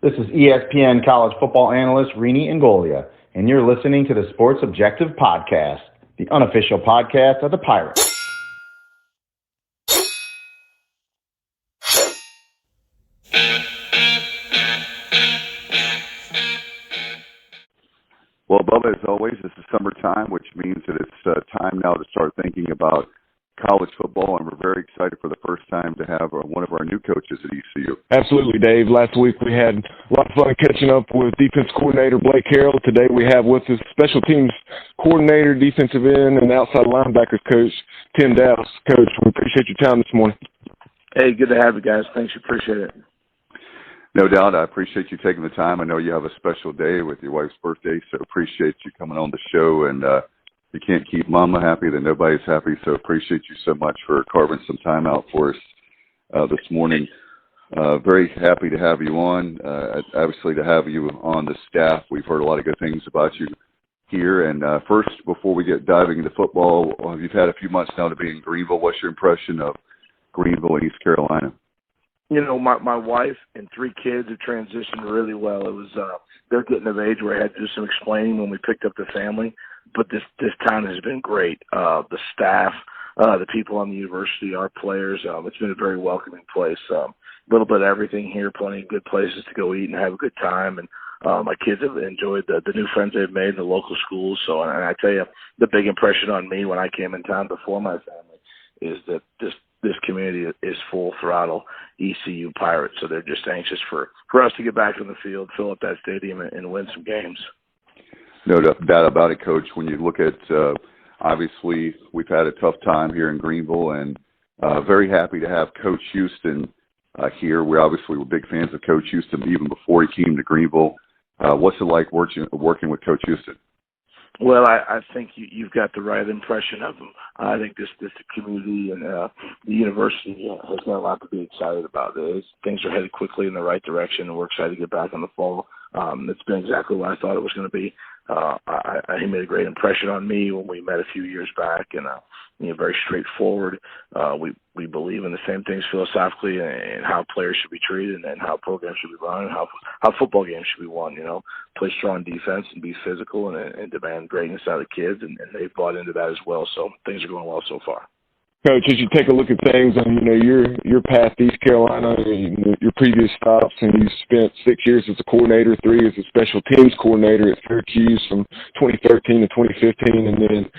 This is ESPN college football analyst Rini Angolia, and you're listening to the Sports Objective Podcast, the unofficial podcast of the Pirates. Well, Bubba, as always, this is summertime, which means that it's time now to start thinking about college football, and we're very excited for the first time to have one of our new coaches at ECU. Absolutely, Dave. Last week we had a lot of fun catching up with defense coordinator Blake Harrell. Today we have with us special teams coordinator, defensive end, and outside linebackers coach, Tim Daoust. Coach, we appreciate your time this morning. Hey, good to have you guys. Thanks. Appreciate it. No doubt. I appreciate you taking the time. I know you have a special day with your wife's birthday, so appreciate you coming on the show. And you can't keep Mama happy, then nobody's happy. So appreciate you so much for carving some time out for us this morning. Very happy to have you on. Obviously, to have you on the staff. We've heard a lot of good things about you here. And first, before we get diving into football, you've had a few months now to be in Greenville. What's your impression of Greenville and East Carolina? You know, my wife and 3 kids have transitioned really well. It was they're getting of age where I had to do some explaining when we picked up the family. But this town has been great. The staff, the people on the university, our players. It's been a very welcoming place. A little bit of everything here. Plenty of good places to go eat and have a good time. And my kids have enjoyed the new friends they've made in the local schools. So, and I tell you, the big impression on me when I came in town before my family is that this community is full throttle ECU Pirates, so they're just anxious for us to get back on the field, fill up that stadium, and win some games. No doubt about it, Coach. When you look at, obviously, we've had a tough time here in Greenville, and very happy to have Coach Houston here. We're big fans of Coach Houston even before he came to Greenville. What's it like working with Coach Houston? Well, I think you've got the right impression of him. I think this community and the university has got a lot to be excited about. Things are headed quickly in the right direction, and we're excited to get back on the fall. It's been exactly what I thought it was going to be. He made a great impression on me when we met a few years back, and very straightforward. We believe in the same things philosophically, and how players should be treated, and how programs should be run, and how football games should be won. Play strong defense and be physical and demand greatness out of the kids, and they've bought into that as well. So things are going well so far. Coach, as you take a look at things on, your path to East Carolina, your previous stops, and you spent 6 years as a coordinator, 3 as a special teams coordinator at Syracuse from 2013 to 2015, and then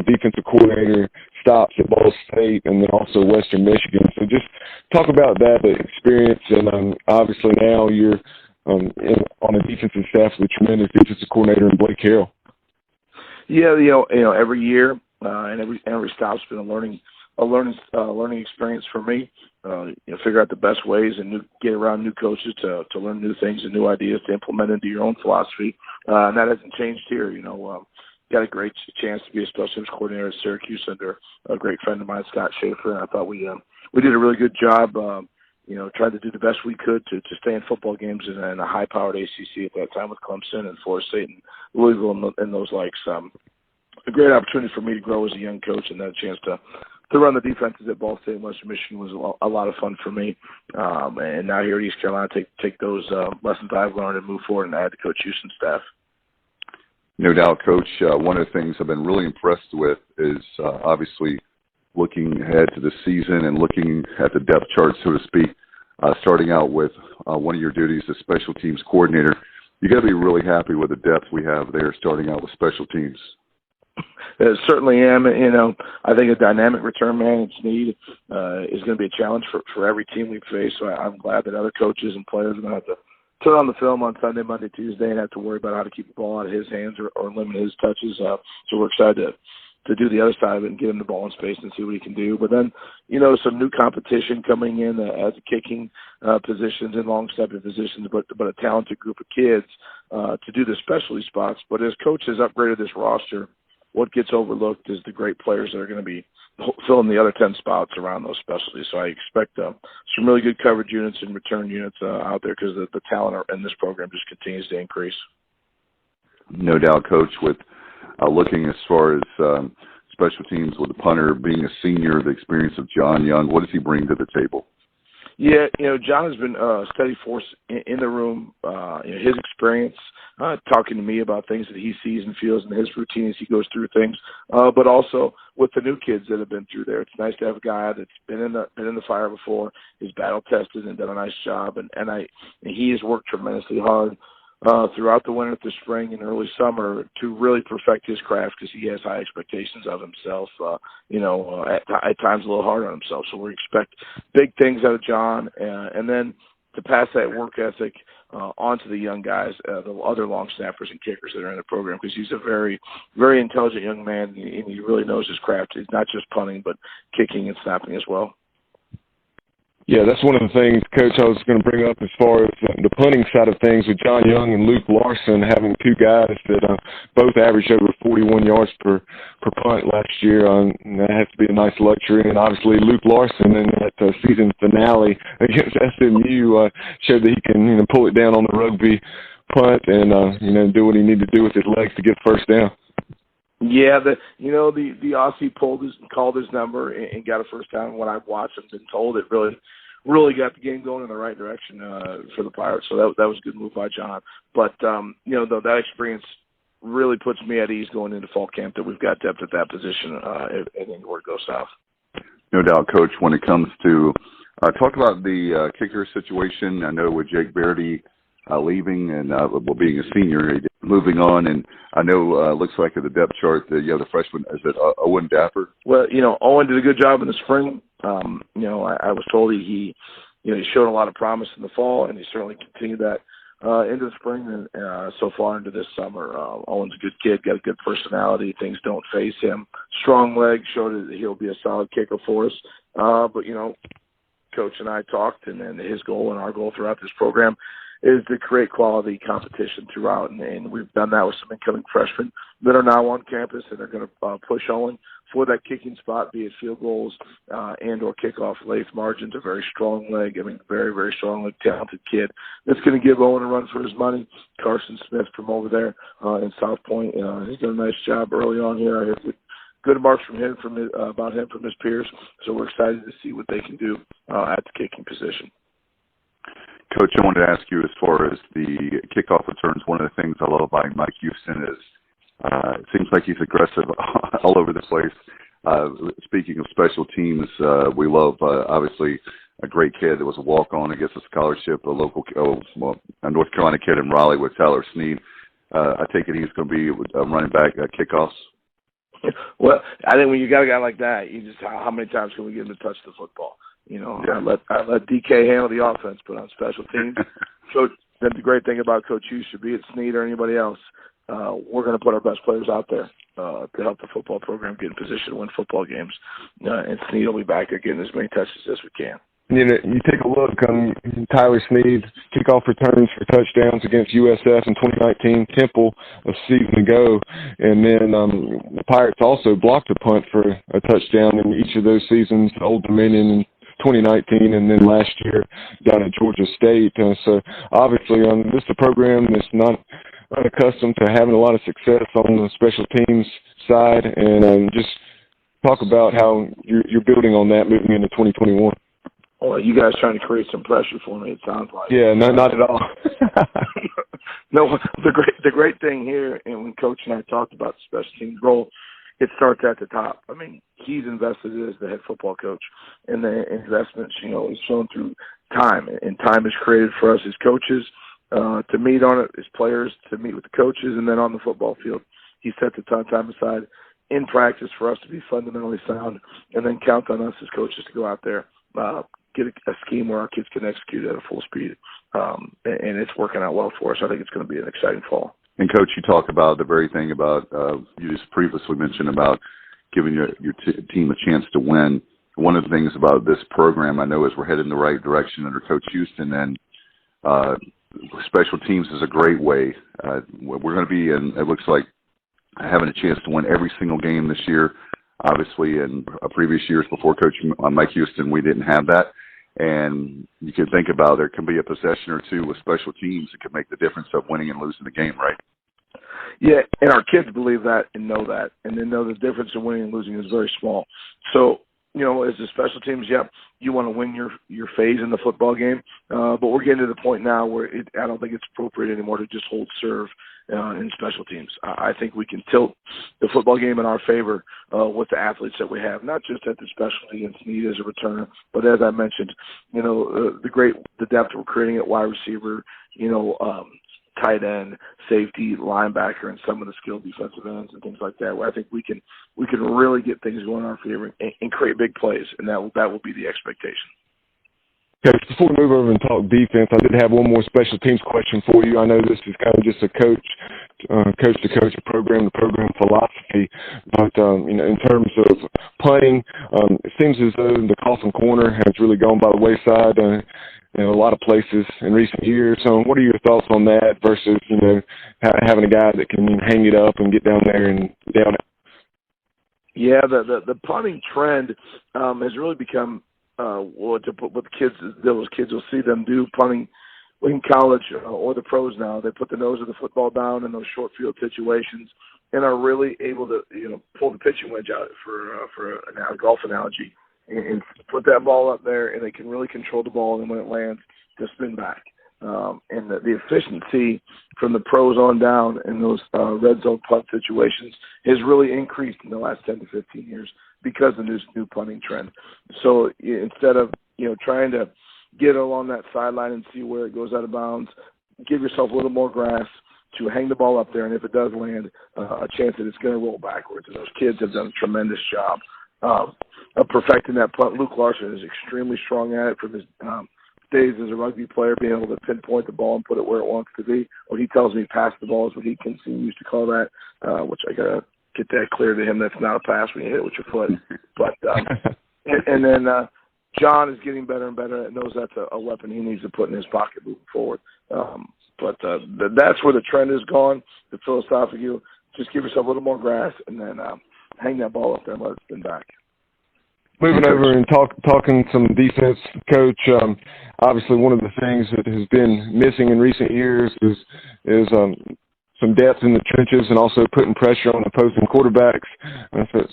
defensive coordinator stops at Ball State, and then also Western Michigan. So just talk about that experience, and obviously now you're on a defensive staff with a tremendous defensive coordinator in Blake Harrell. Yeah, every year and every stop's been a learning experience for me. Figure out the best ways and get around new coaches to learn new things and new ideas to implement into your own philosophy. And that hasn't changed here. Got a great chance to be a special teams coordinator at Syracuse under a great friend of mine, Scott Schaefer. And I thought we did a really good job. Tried to do the best we could to stay in football games in a high-powered ACC at that time with Clemson and Florida State and Louisville and those likes. A great opportunity for me to grow as a young coach, and that chance to run the defenses at Ball State and Western Michigan was a lot of fun for me. And now here at East Carolina, take those lessons I've learned and move forward and add to Coach Houston's staff. No doubt, Coach. One of the things I've been really impressed with is obviously looking ahead to the season and looking at the depth chart, so to speak, starting out with one of your duties as special teams coordinator. You got to be really happy with the depth we have there starting out with special teams. Certainly am. I think a dynamic return man in Snead is going to be a challenge for every team we face. So I'm glad that other coaches and players are going to have to turn on the film on Sunday, Monday, Tuesday, and have to worry about how to keep the ball out of his hands or limit his touches. So we're excited to do the other side of it and get him the ball in space and see what he can do. But then, some new competition coming in as kicking positions and long stepping positions, but a talented group of kids to do the specialty spots. But as coaches upgraded this roster, what gets overlooked is the great players that are going to be filling the other 10 spots around those specialties. So I expect some really good coverage units and return units out there because the talent in this program just continues to increase. No doubt, Coach, with looking as far as special teams with the punter being a senior, the experience of John Young, what does he bring to the table? Yeah, John has been a steady force in the room. His experience, talking to me about things that he sees and feels in his routine as he goes through things, but also with the new kids that have been through there. It's nice to have a guy that's been in the fire before, is battle tested and done a nice job, and he has worked tremendously hard throughout the winter, the spring, and early summer to really perfect his craft because he has high expectations of himself. At times a little hard on himself. So we expect big things out of John, and then to pass that work ethic on to the young guys, the other long snappers and kickers that are in the program, because he's a very, very intelligent young man, and he really knows his craft. He's not just punting, but kicking and snapping as well. Yeah, that's one of the things, Coach, I was going to bring up as far as the punting side of things with John Young and Luke Larson, having two guys that both averaged over 41 yards per punt last year. That has to be a nice luxury. And obviously Luke Larson in that season finale against SMU showed that he can pull it down on the rugby punt and do what he needed to do with his legs to get first down. Yeah, the Aussie called his number and got a first down. When I've watched and been told, it really got the game going in the right direction for the Pirates. So that was a good move by John. But that experience really puts me at ease going into fall camp that we've got depth at that position if where it goes south. No doubt, Coach. When it comes to talk about the kicker situation, I know with Jake Verity leaving and being a senior, moving on, and I know looks like at the depth chart that you have the freshman. Is it Owen Dapper? Well, Owen did a good job in the spring. I was told he showed a lot of promise in the fall, and he certainly continued that into the spring and so far into this summer. Owen's a good kid, got a good personality. Things don't faze him. Strong legs, showed that he'll be a solid kicker for us. But Coach and I talked, and then his goal and our goal throughout this program is to create quality competition throughout, and we've done that with some incoming freshmen that are now on campus and are going to push Owen for that kicking spot, be it field goals and or kickoff. Lath Margin's a very strong leg. Very, very strong leg, talented kid. That's going to give Owen a run for his money. Carson Smith from over there in South Point, he's done a nice job early on here. I heard good remarks about him from his peers, so we're excited to see what they can do at the kicking position. Coach, I wanted to ask you as far as the kickoff returns, one of the things I love about Mike Houston is it seems like he's aggressive all over the place. Speaking of special teams, we love, obviously, a great kid that was a walk-on and gets a scholarship, a North Carolina kid in Raleigh with Tyler Snead. I take it he's going to be running back at kickoffs? Well, I think when you got a guy like that, you just how many times can we get him to touch the football? I let DK handle the offense, but on special teams, Coach. That's the great thing about Coach Hughes, should be it Snead or anybody else. We're going to put our best players out there to help the football program get in position to win football games. And Snead will be back there getting as many touches as we can. You take a look on Tyler Snead's kickoff returns for touchdowns against USF in 2019, Temple a season ago, and then the Pirates also blocked a punt for a touchdown in each of those seasons, Old Dominion in 2019 and then last year down at Georgia State. So obviously this is a program that's not unaccustomed to having a lot of success on the special teams side, and just talk about how you're building on that moving into 2021. Oh, you guys trying to create some pressure for me, it sounds like. Yeah, not at all. No, the great thing here, and when Coach and I talked about the special teams role, it starts at the top. He's invested as the head football coach, and the investments, is shown through time, and time is created for us as coaches to meet on it, as players to meet with the coaches, and then on the football field, he sets a time aside in practice for us to be fundamentally sound, and then count on us as coaches to go out there, get a scheme where our kids can execute at a full speed, and it's working out well for us. I think it's going to be an exciting fall. And, Coach, you talk about the very thing about you just previously mentioned about giving your team a chance to win. One of the things about this program, I know, is we're headed in the right direction under Coach Houston, and special teams is a great way. We're going to be, it looks like, having a chance to win every single game this year. Obviously, in previous years before Coach Mike Houston, we didn't have that. And you can think about there can be a possession or two with special teams that can make the difference of winning and losing the game, right? Yeah, and our kids believe that and know that, and they know the difference in winning and losing is very small. So as the special teams, you want to win your phase in the football game. But we're getting to the point now where I don't think it's appropriate anymore to just hold serve in special teams. I think we can tilt the football game in our favor with the athletes that we have, not just at the specialty and Snead as a returner, but as I mentioned, the depth we're creating at wide receiver, tight end, safety, linebacker, and some of the skilled defensive ends and things like that, where I think we can really get things going in our favor and create big plays, and that will be the expectation. Coach, before we move over and talk defense, I did have one more special teams question for you. I know this is kind of just a coach-to-coach, program-to-program philosophy, but in terms of punting, it seems as though the coffin corner has really gone by the wayside in a lot of places in recent years. So what are your thoughts on that versus having a guy that can hang it up and get down there and down it? Yeah, the punting trend has really become to put with kids. Those kids will see them do punting in college or the pros now. They put the nose of the football down in those short field situations and are really able to pull the pitching wedge out for a golf analogy and put that ball up there, and they can really control the ball, and when it lands, to spin back. And the efficiency from the pros on down in those red zone punt situations has really increased in the last 10 to 15 years because of this new punting trend. So instead of trying to get along that sideline and see where it goes out of bounds, give yourself a little more grass to hang the ball up there, and if it does land, a chance that it's going to roll backwards. And those kids have done a tremendous job of perfecting that punt. Luke Larson is extremely strong at it from his days as a rugby player, being able to pinpoint the ball and put it where it wants to be. What he tells me pass the ball is what he continues to call that, which I got to get that clear to him. That's not a pass when you hit it with your foot. But and then John is getting better and better and knows that's a weapon he needs to put in his pocket moving forward. But that's where the trend has gone. The philosophy, just give yourself a little more grass and then hang that ball up there and let it spin back. Moving over and talking some defense, Coach. Obviously, one of the things that has been missing in recent years is some depth in the trenches and also putting pressure on opposing quarterbacks.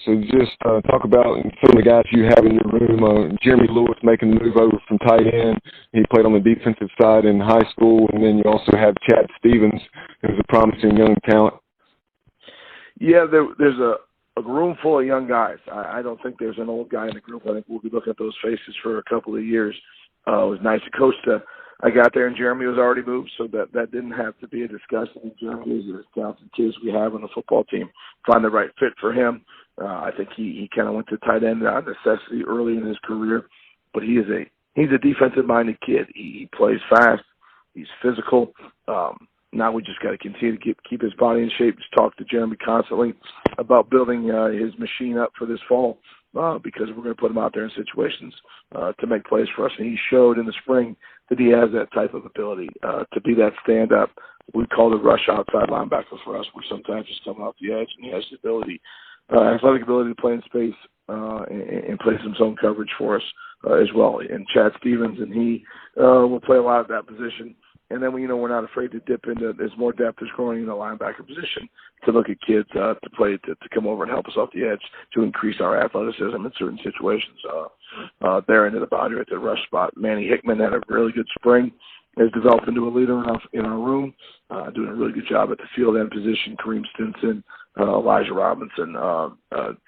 So just talk about some of the guys you have in your room. Jeremy Lewis making the move over from tight end. He played on the defensive side in high school, and then you also have Chad Stevens, who's a promising young talent. Yeah, there's a room full of young guys. I don't think there's an old guy in the group. I think we'll be looking at those faces for a couple of years. It was nice to coach. I got there and Jeremy was already moved, so that didn't have to be a discussion. And Jeremy is as talented kids we have on the football team. Find the right fit for him. I think he kind of went to tight end out of necessity early in his career, but he's a defensive-minded kid. He plays fast. He's physical. Now we just got to continue to keep his body in shape. Just talk to Jeremy constantly about building his machine up for this fall because we're going to put him out there in situations to make plays for us. And he showed in the spring that he has that type of ability to be that stand-up. We call the rush outside linebacker for us. We're sometimes just coming off the edge, and he has the ability, athletic ability to play in space and play some zone coverage for us as well. And Chad Stevens, and he will play a lot of that position. And then, we're not afraid to dip into, as more depth is growing in the linebacker position, to look at kids to play, to come over and help us off the edge to increase our athleticism in certain situations. There into the boundary at the rush spot. Manny Hickman had a really good spring, has developed into a leader in our room, doing a really good job at the field end position. Kareem Stinson, Elijah Robinson,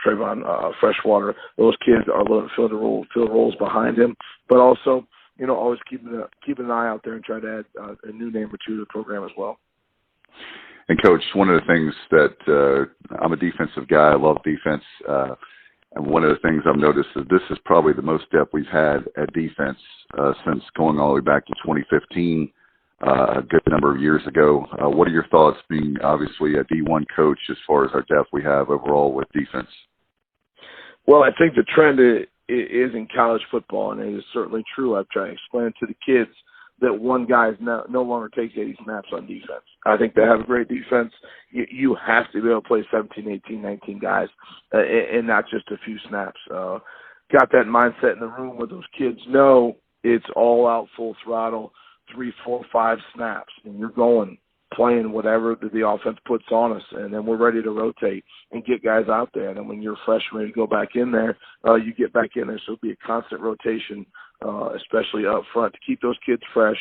Trayvon Freshwater. Those kids are willing to fill roles behind him, but also always keeping an eye out there and try to add a new name or two to the program as well. And Coach, one of the things that I'm a defensive guy. I love defense. And one of the things I've noticed is this is probably the most depth we've had at defense since going all the way back to 2015, a good number of years ago. What are your thoughts, being obviously a D1 coach, as far as our depth we have overall with defense? Well, I think the trend is in college football, and it is certainly true. I've tried to explain to the kids that one guy no longer takes 80 snaps on defense. I think to have a great defense, you have to be able to play 17, 18, 19 guys and not just a few snaps. Got that mindset in the room where those kids know it's all out full throttle, 3, 4, 5 snaps, and you're going playing whatever the offense puts on us, and then we're ready to rotate and get guys out there. And then when you're fresh and ready to go back in there, you get back in there. So it'll be a constant rotation, especially up front, to keep those kids fresh,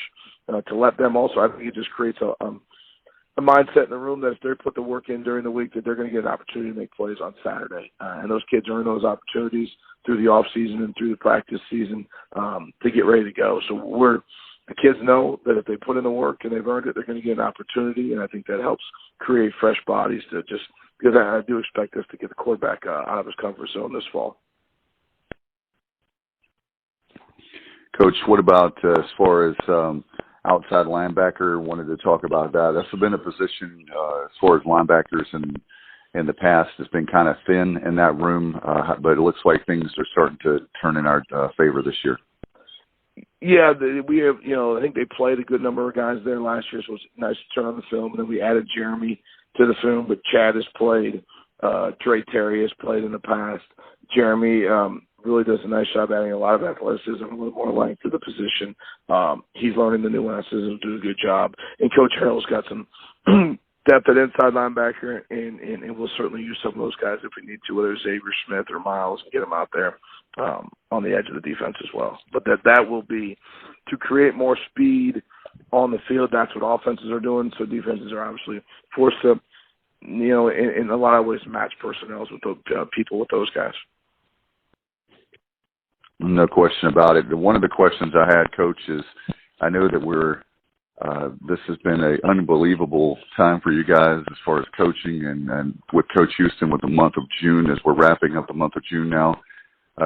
to let them also. I think it just creates a mindset in the room that if they put the work in during the week, that they're going to get an opportunity to make plays on Saturday. And those kids earn those opportunities through the off season and through the practice season to get ready to go. So the kids know that if they put in the work and they've earned it, they're going to get an opportunity. And I think that helps create fresh bodies to just, because I do expect us to get the quarterback out of his comfort zone this fall. Coach, what about as far as outside linebacker? Wanted to talk about that. That's been a position as far as linebackers in the past has been kind of thin in that room, but it looks like things are starting to turn in our favor this year. Yeah, we have, I think they played a good number of guys there last year, so it was nice to turn on the film. And then we added Jeremy to the film, but Chad has played. Trey Terry has played in the past. Jeremy really does a nice job adding a lot of athleticism, a little more length to the position. He's learning the nuances and doing a good job. And Coach Harrell's got some depth at inside linebacker, and we'll certainly use some of those guys if we need to, whether it's Xavier Smith or Miles, and get them out there on the edge of the defense as well. But that will be to create more speed on the field. That's what offenses are doing, so defenses are obviously forced to, in a lot of ways, match personnel with those people with those guys. No question about it. One of the questions I had, Coach, is I know that this has been an unbelievable time for you guys as far as coaching and with Coach Houston with the month of June, as we're wrapping up the month of June now.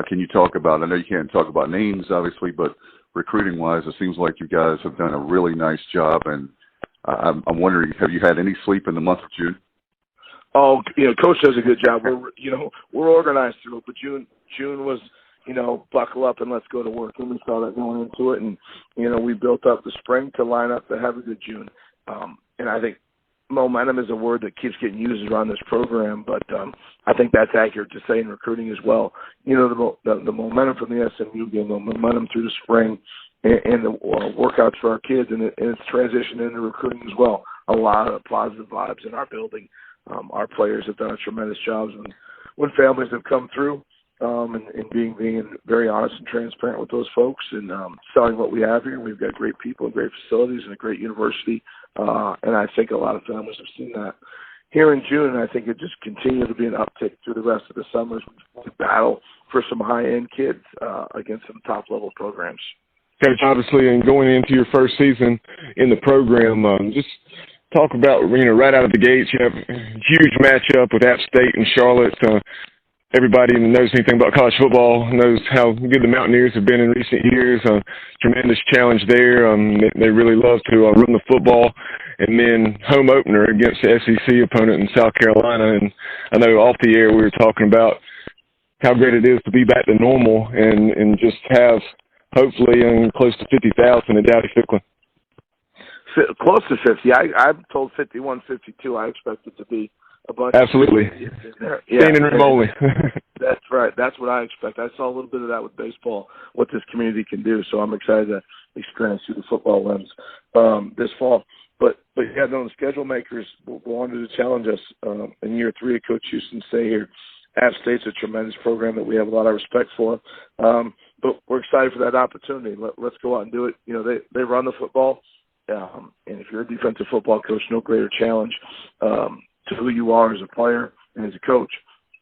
Can you talk about, I know you can't talk about names, obviously, but recruiting-wise, it seems like you guys have done a really nice job. And I'm wondering, have you had any sleep in the month of June? Oh, Coach does a good job. We're organized through it, but June was, buckle up and let's go to work. And we saw that going into it. And, we built up the spring to line up to have a good June. And I think momentum is a word that keeps getting used around this program, but I think that's accurate to say in recruiting as well. The momentum from the SMU game, the momentum through the spring, and the workouts for our kids, and it's transitioned into recruiting as well. A lot of positive vibes in our building. Our players have done a tremendous job when families have come through. And being very honest and transparent with those folks and selling what we have here. We've got great people and great facilities and a great university. And I think a lot of families have seen that here in June. And I think it just continues to be an uptick through the rest of the summers. We battle for some high-end kids against some top-level programs. Coach, obviously, and going into your first season in the program, just talk about, right out of the gates, you have a huge matchup with App State and Charlotte. Everybody that knows anything about college football knows how good the Mountaineers have been in recent years. Tremendous challenge there. They really love to run the football. And then home opener against the SEC opponent in South Carolina. And I know off the air we were talking about how great it is to be back to normal and just have hopefully close to 50,000 at Dowdy-Ficklin. Close to 50. I'm told 51, 52. I expect it to be a bunch. Absolutely. Standing room only. That's right. That's what I expect. I saw a little bit of that with baseball, what this community can do. So I'm excited to experience through the football lens this fall. But yeah, the schedule makers wanted to challenge us in year 3 of Coach Houston's stay here. App State's a tremendous program that we have a lot of respect for. But we're excited for that opportunity. Let's go out and do it. They run the football. And if you're a defensive football coach, no greater challenge to who you are as a player and as a coach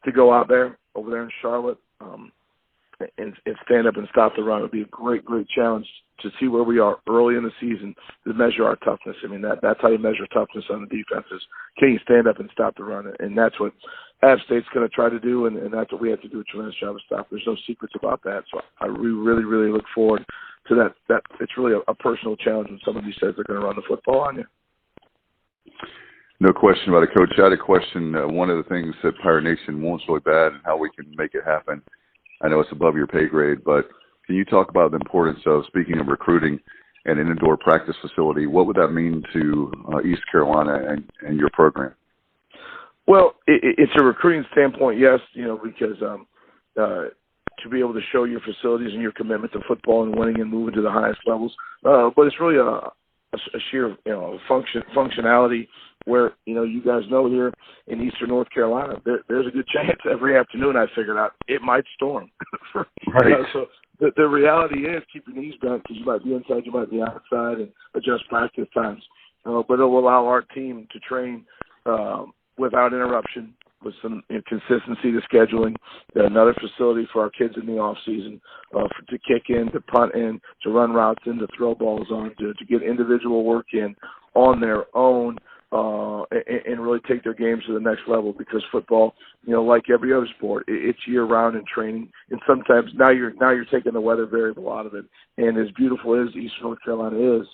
to go out there over there in Charlotte and stand up and stop the run. It would be a great, great challenge to see where we are early in the season to measure our toughness. I mean, that's how you measure toughness on the defenses. Can you stand up and stop the run? And that's what App State's going to try to do, and that's what we have to do a tremendous job of stop. There's no secrets about that. So I really, really look forward to that. It's really a personal challenge when somebody says they're going to run the football on you. No question about it, Coach. I had a question. One of the things that Pirate Nation wants really bad and how we can make it happen. I know it's above your pay grade, but can you talk about the importance of, speaking of recruiting and an indoor practice facility, what would that mean to East Carolina and your program? Well, it's a recruiting standpoint, yes, because to be able to show your facilities and your commitment to football and winning and moving to the highest levels. But it's really a sheer functionality where you guys know here in Eastern North Carolina there's a good chance every afternoon I figured out it might storm. Right. So the reality is keep your knees bent because you might be inside, you might be outside, and adjust practice times. But it will allow our team to train without interruption, with some consistency to scheduling. Another facility for our kids in the off season to kick in, to punt in, to run routes in, to throw balls on, to get individual work in on their own, and really take their games to the next level. Because football, like every other sport, it's year round in training, and sometimes now you're taking the weather variable out of it. And as beautiful as Eastern North Carolina is,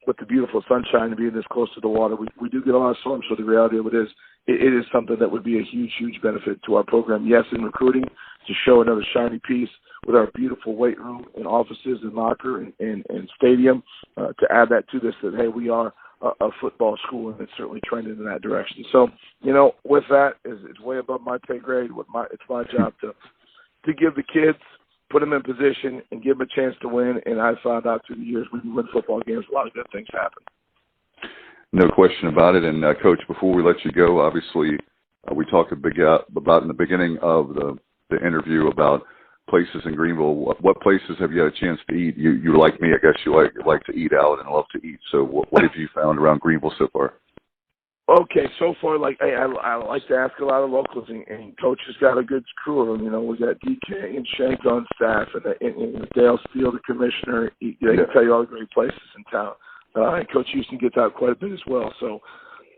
with the beautiful sunshine and being this close to the water, we do get a lot of storms. So the reality of it is, it is something that would be a huge, huge benefit to our program. Yes, in recruiting, to show another shiny piece with our beautiful weight room and offices and locker and stadium, to add that to this, that, hey, we are a football school, and it's certainly trending in that direction. So, with that, it's way above my pay grade. It's my job to give the kids, put them in position, and give them a chance to win. And I found out through the years when you win football games, a lot of good things happen. No question about it. And, Coach, before we let you go, obviously we talked about in the beginning of the interview about places in Greenville. What places have you had a chance to eat? You like me, I guess you like to eat out and love to eat. So what have you found around Greenville so far? Okay, so far, I like to ask a lot of locals, and Coach has got a good crew of them. We got DK and Shank on staff, and Daoust, the commissioner. They can tell you all the great places in town. And Coach Houston gets out quite a bit as well. So,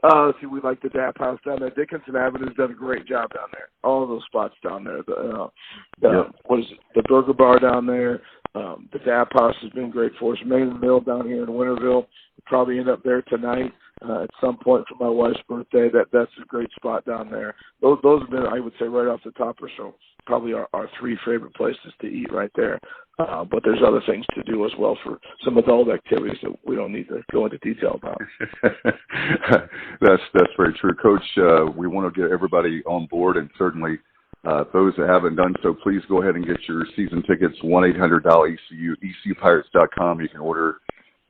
let's see, we like the Dap House down there. Dickinson Avenue's done a great job down there. All of those spots down there. What is it? The Burger Bar down there. The Dap House has been great for us. Main Mill down here in Winterville. We'll probably end up there tonight at some point for my wife's birthday. That's a great spot down there. Those have been, I would say, right off the top or so, probably our three favorite places to eat right there. But there's other things to do as well for some adult activities that we don't need to go into detail about. That's very true, Coach. We want to get everybody on board, and certainly those that haven't done so, please go ahead and get your season tickets. 1-800-ECU, ECUPirates.com. You can order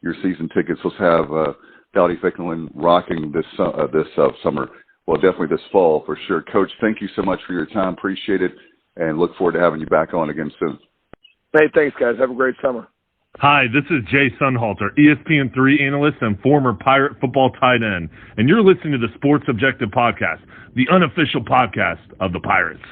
your season tickets. Let's have Dowdy Ficklin rocking this summer. Well, definitely this fall for sure. Coach, thank you so much for your time. Appreciate it, and look forward to having you back on again soon. Hey, thanks, guys. Have a great summer. Hi, this is Jay Sunhalter, ESPN3 analyst and former Pirate football tight end, and you're listening to the Sports Objective Podcast, the unofficial podcast of the Pirates.